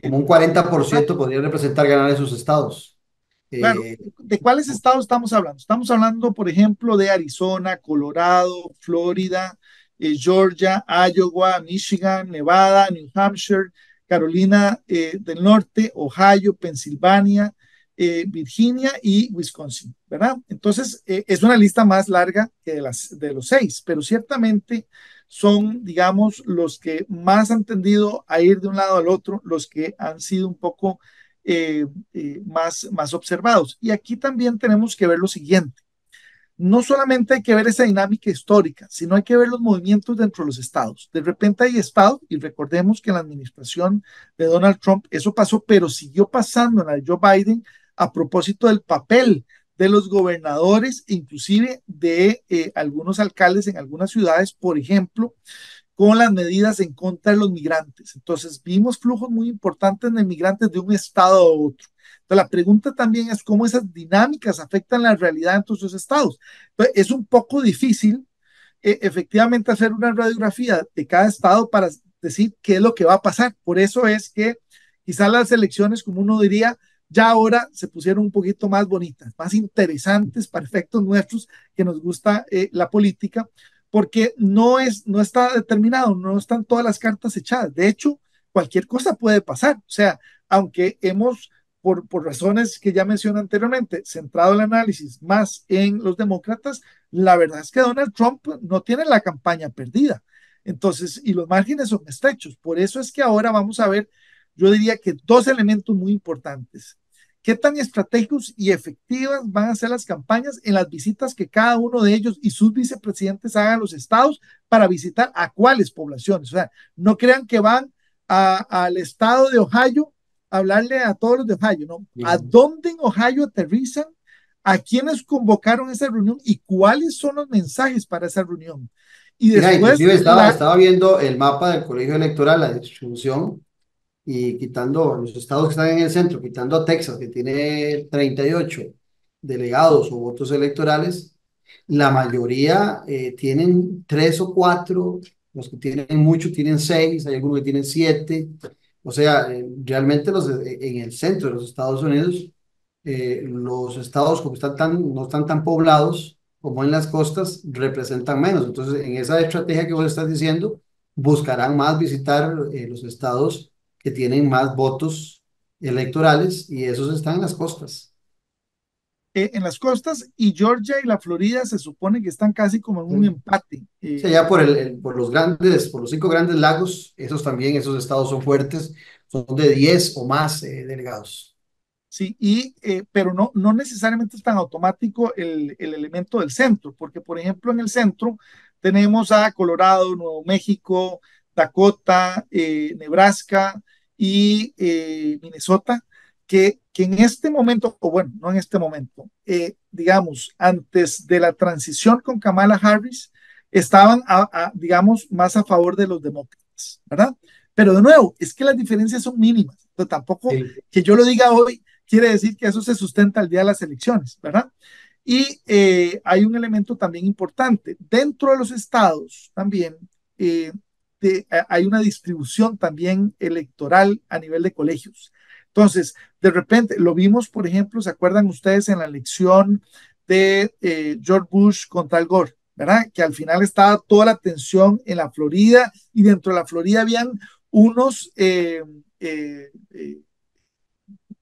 como un 40% podría representar ganar esos estados. Claro, ¿de cuáles estados estamos hablando? Estamos hablando, por ejemplo, de Arizona, Colorado, Florida, Georgia, Iowa, Michigan, Nevada, New Hampshire, Carolina del Norte, Ohio, Pensilvania, Virginia y Wisconsin, ¿verdad? Entonces, es una lista más larga que de los 6, pero ciertamente son, digamos, los que más han tendido a ir de un lado al otro, los que han sido un poco más observados. Y aquí también tenemos que ver lo siguiente. No solamente hay que ver esa dinámica histórica, sino hay que ver los movimientos dentro de los estados. De repente hay estados, y recordemos que en la administración de Donald Trump eso pasó, pero siguió pasando en la de Joe Biden a propósito del papel de los gobernadores, inclusive de algunos alcaldes en algunas ciudades, por ejemplo, con las medidas en contra de los migrantes. Entonces, vimos flujos muy importantes de migrantes de un estado a otro. Entonces, la pregunta también es cómo esas dinámicas afectan la realidad en todos esos estados. Entonces, es un poco difícil efectivamente hacer una radiografía de cada estado para decir qué es lo que va a pasar. Por eso es que quizás las elecciones, como uno diría, ya ahora se pusieron un poquito más bonitas, más interesantes para efectos nuestros que nos gusta la política, porque no está determinado, no están todas las cartas echadas. De hecho, cualquier cosa puede pasar. O sea, aunque hemos, por razones que ya mencioné anteriormente, centrado el análisis más en los demócratas, la verdad es que Donald Trump no tiene la campaña perdida. Entonces, y los márgenes son estrechos. Por eso es que ahora vamos a ver, yo diría que dos elementos muy importantes. ¿Qué tan estratégicos y efectivas van a ser las campañas en las visitas que cada uno de ellos y sus vicepresidentes hagan a los estados para visitar a cuáles poblaciones? O sea, no crean que van al estado de Ohio a hablarle a todos los de Ohio, ¿no? ¿A dónde en Ohio aterrizan? ¿A quiénes convocaron esa reunión? ¿Y cuáles son los mensajes para esa reunión? Y Mira, después, inclusive estaba viendo el mapa del colegio electoral, la distribución, y quitando los estados que están en el centro, quitando a Texas, que tiene 38 delegados o votos electorales, la mayoría tienen 3 o 4, los que tienen mucho tienen 6, hay algunos que tienen 7. O sea, realmente en el centro de los Estados Unidos, los estados como no están tan poblados como en las costas, representan menos. Entonces, en esa estrategia que vos estás diciendo, buscarán más visitar los estados que tienen más votos electorales y esos están en las costas. en las costas, y Georgia y la Florida se supone que están casi como en un Sí. empate. Sí, ya por los 5 grandes lagos, esos estados son fuertes, son de 10 o más delegados. Sí, pero no necesariamente es tan automático el elemento del centro, porque por ejemplo en el centro tenemos a Colorado, Nuevo México, Dakota, Nebraska y Minnesota, que en este momento, o bueno, no en este momento, digamos, antes de la transición con Kamala Harris, estaban, digamos, más a favor de los demócratas, ¿verdad? Pero de nuevo, es que las diferencias son mínimas. Entonces, tampoco Sí. que yo lo diga hoy quiere decir que eso se sustenta al día de las elecciones, ¿verdad? Y hay un elemento también importante. Dentro de los estados también hay una distribución también electoral a nivel de colegios. Entonces, de repente, lo vimos, por ejemplo, ¿se acuerdan ustedes en la elección de George Bush contra Al Gore? ¿Verdad? Que al final estaba toda la atención en la Florida y dentro de la Florida habían unos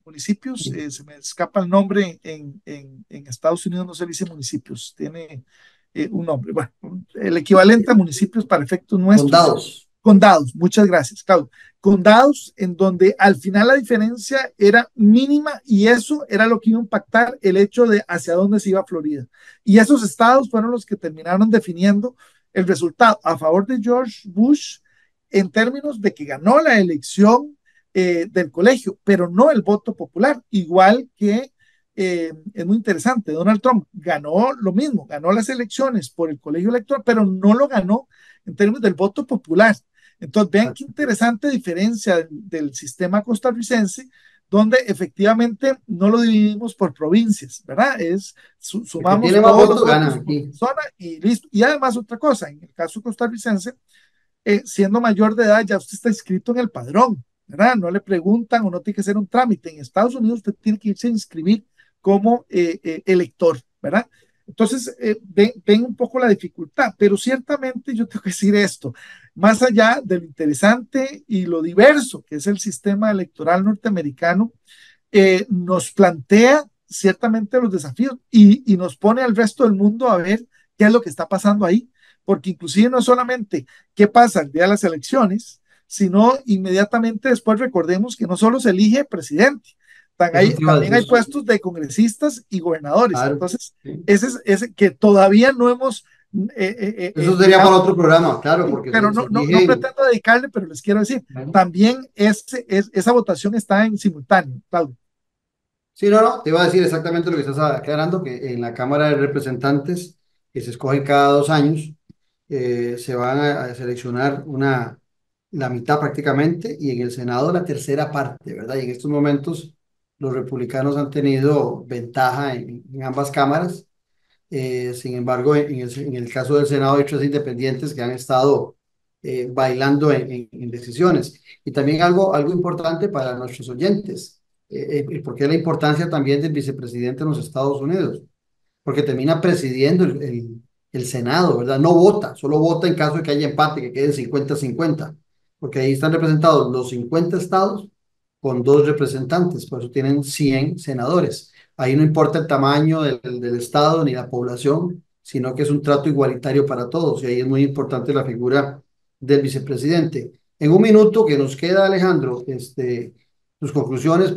municipios, se me escapa el nombre en Estados Unidos, no se dice municipios, tiene un nombre, bueno, el equivalente a municipios para efectos nuestros. Condados. Condados, muchas gracias, Claudio. Condados en donde al final la diferencia era mínima y eso era lo que iba a impactar el hecho de hacia dónde se iba Florida. Y esos estados fueron los que terminaron definiendo el resultado a favor de George Bush en términos de que ganó la elección del colegio, pero no el voto popular, igual que es muy interesante, Donald Trump ganó lo mismo, ganó las elecciones por el colegio electoral, pero no lo ganó en términos del voto popular. Entonces, vean qué interesante diferencia del sistema costarricense, donde efectivamente no lo dividimos por provincias, ¿verdad? Sumamos tiene más todos votos, los gana votos por aquí. persona y listo. Y además otra cosa, en el caso costarricense, siendo mayor de edad ya usted está inscrito en el padrón, ¿verdad? No le preguntan o no tiene que hacer un trámite. En Estados Unidos usted tiene que irse a inscribir como elector, ¿verdad? Entonces, ven un poco la dificultad, pero ciertamente yo tengo que decir esto, más allá de lo interesante y lo diverso que es el sistema electoral norteamericano, nos plantea ciertamente los desafíos y nos pone al resto del mundo a ver qué es lo que está pasando ahí, porque inclusive no solamente qué pasa el día de las elecciones, sino inmediatamente después recordemos que no solo se elige presidente, también hay puestos de congresistas y gobernadores. Claro. Entonces, ese que todavía no hemos... eso sería para otro programa, claro. Porque pero no pretendo dedicarle, pero les quiero decir, también esa votación está en simultáneo, Claudio. Sí, no, te iba a decir exactamente lo que estás aclarando, que en la Cámara de Representantes, que se escogen cada 2 años, se van a seleccionar la mitad prácticamente, y en el Senado la tercera parte, ¿verdad? Y en estos momentos los republicanos han tenido ventaja en ambas cámaras. Sin embargo, en el caso del Senado hay 3 independientes que han estado bailando en decisiones. Y también algo importante para nuestros oyentes, porque la importancia también del vicepresidente en los Estados Unidos, porque termina presidiendo el Senado, ¿verdad? No vota, solo vota en caso de que haya empate, que quede 50-50, porque ahí están representados los 50 estados con 2 representantes, por eso tienen 100 senadores. Ahí no importa el tamaño del estado ni la población, sino que es un trato igualitario para todos, y ahí es muy importante la figura del vicepresidente. En un minuto que nos queda, Alejandro, tus conclusiones,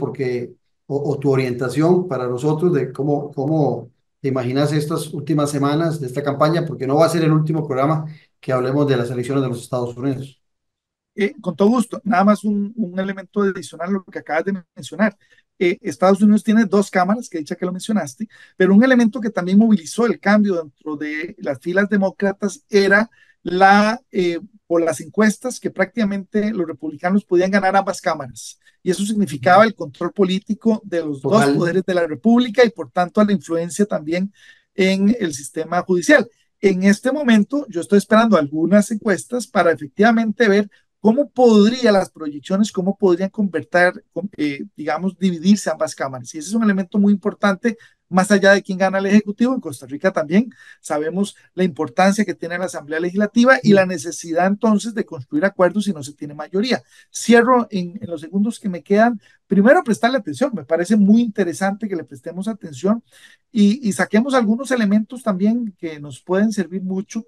o tu orientación para nosotros de cómo te imaginas estas últimas semanas de esta campaña, porque no va a ser el último programa que hablemos de las elecciones de los Estados Unidos. Con todo gusto, nada más un elemento adicional a lo que acabas de mencionar. Estados Unidos tiene 2 cámaras, que dicha que lo mencionaste, pero un elemento que también movilizó el cambio dentro de las filas demócratas era por las encuestas, que prácticamente los republicanos podían ganar ambas cámaras, y eso significaba el control político de los 2 poderes de la república y por tanto a la influencia también en el sistema judicial. En este momento yo estoy esperando algunas encuestas para efectivamente ver cómo las proyecciones, cómo podrían digamos, dividirse ambas cámaras. Y ese es un elemento muy importante, más allá de quién gana el Ejecutivo. En Costa Rica también sabemos la importancia que tiene la Asamblea Legislativa y la necesidad entonces de construir acuerdos si no se tiene mayoría. Cierro en los segundos que me quedan. Primero, prestarle atención. Me parece muy interesante que le prestemos atención y saquemos algunos elementos también que nos pueden servir mucho,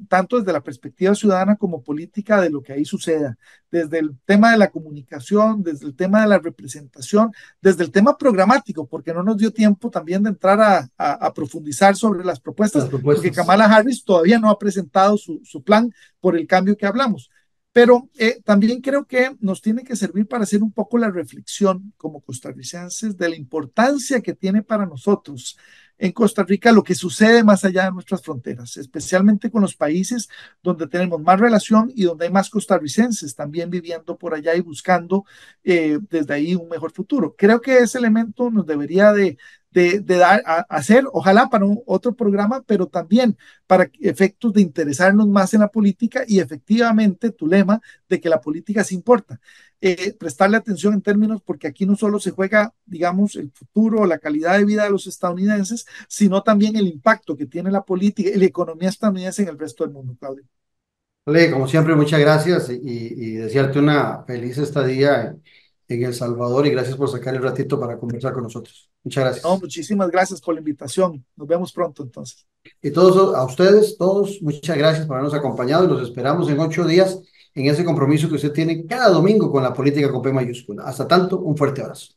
tanto desde la perspectiva ciudadana como política, de lo que ahí suceda, desde el tema de la comunicación, desde el tema de la representación, desde el tema programático, porque no nos dio tiempo también de entrar a profundizar sobre las propuestas, porque Kamala Harris todavía no ha presentado su plan por el cambio que hablamos. Pero también creo que nos tiene que servir para hacer un poco la reflexión como costarricenses de la importancia que tiene para nosotros en Costa Rica lo que sucede más allá de nuestras fronteras, especialmente con los países donde tenemos más relación y donde hay más costarricenses también viviendo por allá y buscando desde ahí un mejor futuro. Creo que ese elemento nos debería de dar a hacer, ojalá para otro programa, pero también para efectos de interesarnos más en la política y efectivamente tu lema de que la política sí importa. Prestarle atención en términos, porque aquí no solo se juega, digamos, el futuro o la calidad de vida de los estadounidenses, sino también el impacto que tiene la política y la economía estadounidense en el resto del mundo, Claudio. Ale, como siempre, muchas gracias y desearte una feliz estadía en El Salvador, y gracias por sacar el ratito para conversar con nosotros. Muchas gracias. No, muchísimas gracias por la invitación. Nos vemos pronto entonces. Y a ustedes, muchas gracias por habernos acompañado y los esperamos en 8 días en ese compromiso que usted tiene cada domingo con la política con P mayúscula. Hasta tanto, un fuerte abrazo.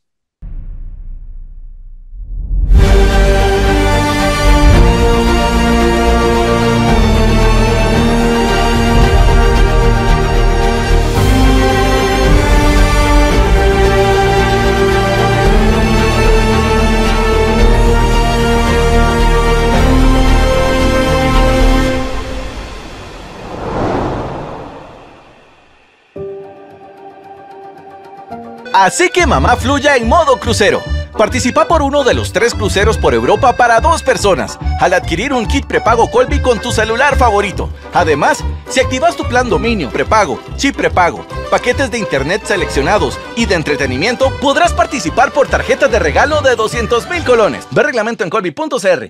Así que mamá fluya en modo crucero. Participa por uno de los 3 cruceros por Europa para 2 personas al adquirir un kit prepago Colby con tu celular favorito. Además, si activas tu plan dominio prepago, chip prepago, paquetes de internet seleccionados y de entretenimiento, podrás participar por tarjetas de regalo de 200,000 colones. Ve reglamento en colby.cr.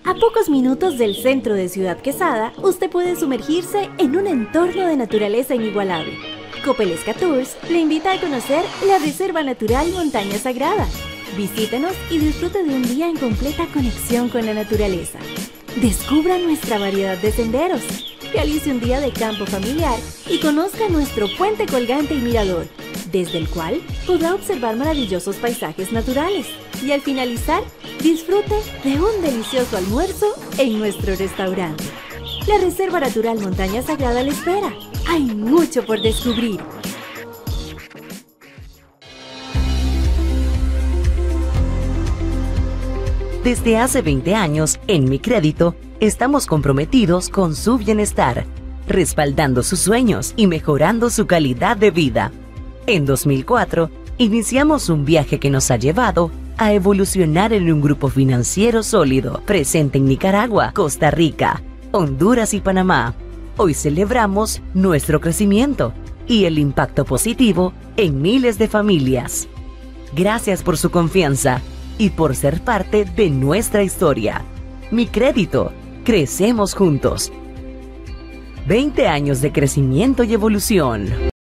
A pocos minutos del centro de Ciudad Quesada, usted puede sumergirse en un entorno de naturaleza inigualable. Copelesca Tours le invita a conocer la Reserva Natural Montaña Sagrada. Visítenos y disfrute de un día en completa conexión con la naturaleza. Descubra nuestra variedad de senderos. Realice un día de campo familiar y conozca nuestro puente colgante y mirador, desde el cual podrá observar maravillosos paisajes naturales. Y al finalizar, disfrute de un delicioso almuerzo en nuestro restaurante. La Reserva Natural Montaña Sagrada le espera. Hay mucho por descubrir. Desde hace 20 años, en Mi Crédito, estamos comprometidos con su bienestar, respaldando sus sueños y mejorando su calidad de vida. En 2004, iniciamos un viaje que nos ha llevado a evolucionar en un grupo financiero sólido, presente en Nicaragua, Costa Rica, Honduras y Panamá. Hoy celebramos nuestro crecimiento y el impacto positivo en miles de familias. Gracias por su confianza y por ser parte de nuestra historia. Mi Crédito, crecemos juntos. 20 años de crecimiento y evolución.